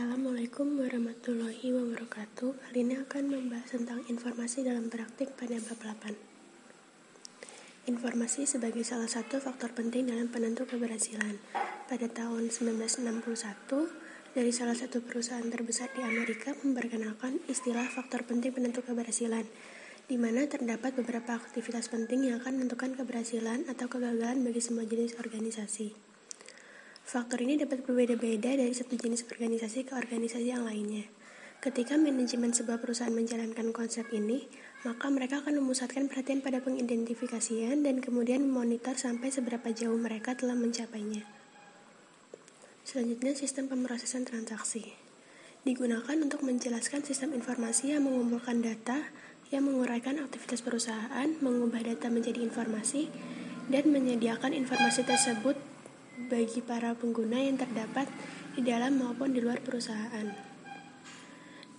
Assalamualaikum warahmatullahi wabarakatuh. Kali ini akan membahas tentang informasi dalam praktik pada bab 8. Informasi sebagai salah satu faktor penting dalam penentu keberhasilan. Pada tahun 1961, dari salah satu perusahaan terbesar di Amerika memperkenalkan istilah faktor penting penentu keberhasilan, di mana terdapat beberapa aktivitas penting yang akan menentukan keberhasilan atau kegagalan bagi semua jenis organisasi. Faktor ini dapat berbeda-beda dari satu jenis organisasi ke organisasi yang lainnya. Ketika manajemen sebuah perusahaan menjalankan konsep ini, maka mereka akan memusatkan perhatian pada pengidentifikasian dan kemudian memonitor sampai seberapa jauh mereka telah mencapainya. Selanjutnya, sistem pemrosesan transaksi digunakan untuk menjelaskan sistem informasi yang mengumpulkan data, yang menguraikan aktivitas perusahaan, mengubah data menjadi informasi, dan menyediakan informasi tersebut bagi para pengguna yang terdapat di dalam maupun di luar perusahaan.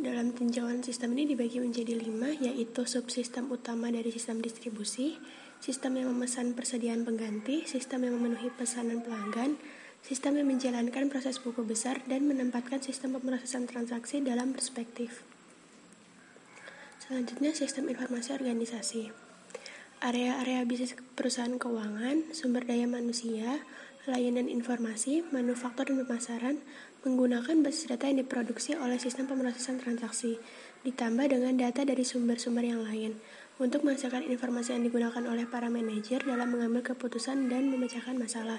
Dalam tinjauan sistem ini dibagi menjadi 5, yaitu subsistem utama dari sistem distribusi, sistem yang memesan persediaan pengganti, sistem yang memenuhi pesanan pelanggan, sistem yang menjalankan proses buku besar, dan menempatkan sistem pemrosesan transaksi dalam perspektif. Selanjutnya, sistem informasi organisasi. Area-area bisnis perusahaan keuangan, sumber daya manusia, layanan informasi, manufaktur dan pemasaran menggunakan basis data yang diproduksi oleh sistem pemrosesan transaksi, ditambah dengan data dari sumber-sumber yang lain, untuk menghasilkan informasi yang digunakan oleh para manajer dalam mengambil keputusan dan memecahkan masalah.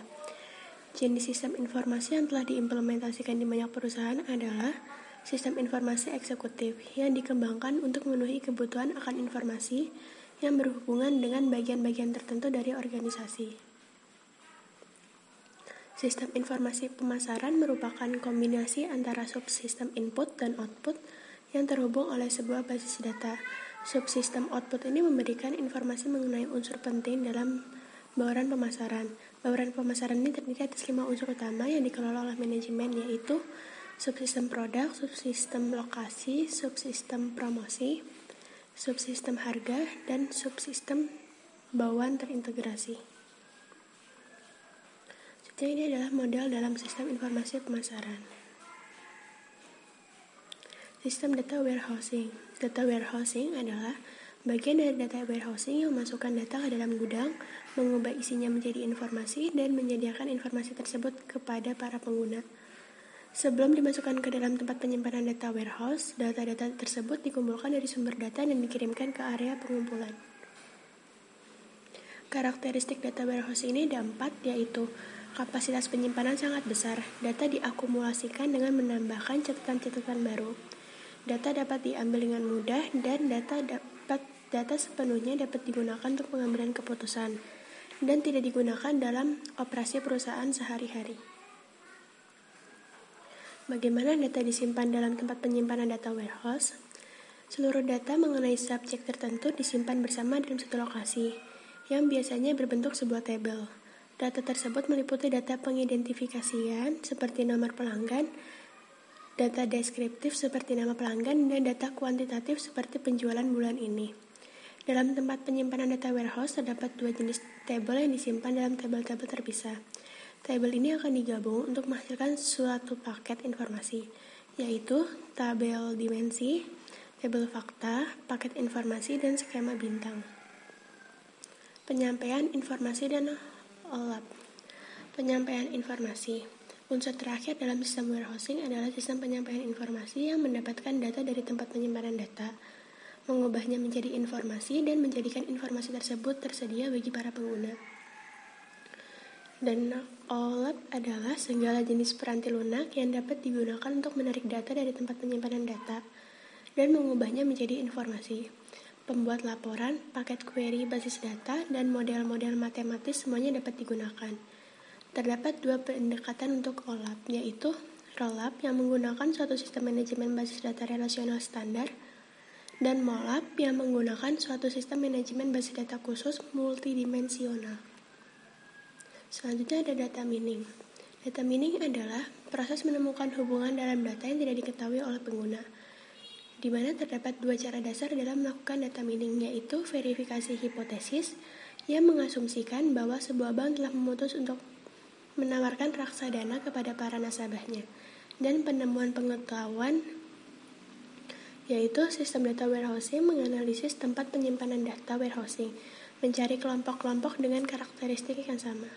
Jenis sistem informasi yang telah diimplementasikan di banyak perusahaan adalah sistem informasi eksekutif yang dikembangkan untuk memenuhi kebutuhan akan informasi yang berhubungan dengan bagian-bagian tertentu dari organisasi. Sistem informasi pemasaran merupakan kombinasi antara subsistem input dan output yang terhubung oleh sebuah basis data. Subsistem output ini memberikan informasi mengenai unsur penting dalam bauran pemasaran. Bauran pemasaran ini terdiri atas 5 unsur utama yang dikelola oleh manajemen, yaitu subsistem produk, subsistem lokasi, subsistem promosi, subsistem harga, dan subsistem bauran terintegrasi. Jadi ini adalah model dalam sistem informasi pemasaran. Sistem data warehousing. Data warehousing adalah bagian dari data warehousing yang memasukkan data ke dalam gudang, mengubah isinya menjadi informasi, dan menyediakan informasi tersebut kepada para pengguna. Sebelum dimasukkan ke dalam tempat penyimpanan data warehouse, data-data tersebut dikumpulkan dari sumber data dan dikirimkan ke area pengumpulan. Karakteristik data warehouse ini ada 4, yaitu kapasitas penyimpanan sangat besar. Data diakumulasikan dengan menambahkan catatan-catatan baru. Data dapat diambil dengan mudah dan data sepenuhnya dapat digunakan untuk pengambilan keputusan dan tidak digunakan dalam operasi perusahaan sehari-hari. Bagaimana data disimpan dalam tempat penyimpanan data warehouse? Seluruh data mengenai subjek tertentu disimpan bersama dalam satu lokasi, yang biasanya berbentuk sebuah tabel. Data tersebut meliputi data pengidentifikasian seperti nomor pelanggan, data deskriptif seperti nama pelanggan, dan data kuantitatif seperti penjualan bulan ini. Dalam tempat penyimpanan data warehouse terdapat 2 jenis tabel yang disimpan dalam tabel-tabel terpisah. Tabel ini akan digabung untuk menghasilkan suatu paket informasi, yaitu tabel dimensi, tabel fakta, paket informasi, dan skema bintang. Penyampaian informasi dan OLAP. Penyampaian informasi. Unsur terakhir dalam sistem warehousing adalah sistem penyampaian informasi yang mendapatkan data dari tempat penyimpanan data, mengubahnya menjadi informasi, dan menjadikan informasi tersebut tersedia bagi para pengguna. Dan OLAP adalah segala jenis peranti lunak yang dapat digunakan untuk menarik data dari tempat penyimpanan data dan mengubahnya menjadi informasi. Pembuat laporan, paket query basis data, dan model-model matematis semuanya dapat digunakan. Terdapat 2 pendekatan untuk OLAP, yaitu ROLAP yang menggunakan suatu sistem manajemen basis data relasional standar, dan MOLAP yang menggunakan suatu sistem manajemen basis data khusus multidimensional. Selanjutnya ada data mining. Data mining adalah proses menemukan hubungan dalam data yang tidak diketahui oleh pengguna, di mana terdapat 2 cara dasar dalam melakukan data mining, yaitu verifikasi hipotesis yang mengasumsikan bahwa sebuah bank telah memutus untuk menawarkan reksadana kepada para nasabahnya, dan penemuan pengetahuan, yaitu sistem data warehousing menganalisis tempat penyimpanan data warehousing, mencari kelompok-kelompok dengan karakteristik yang sama.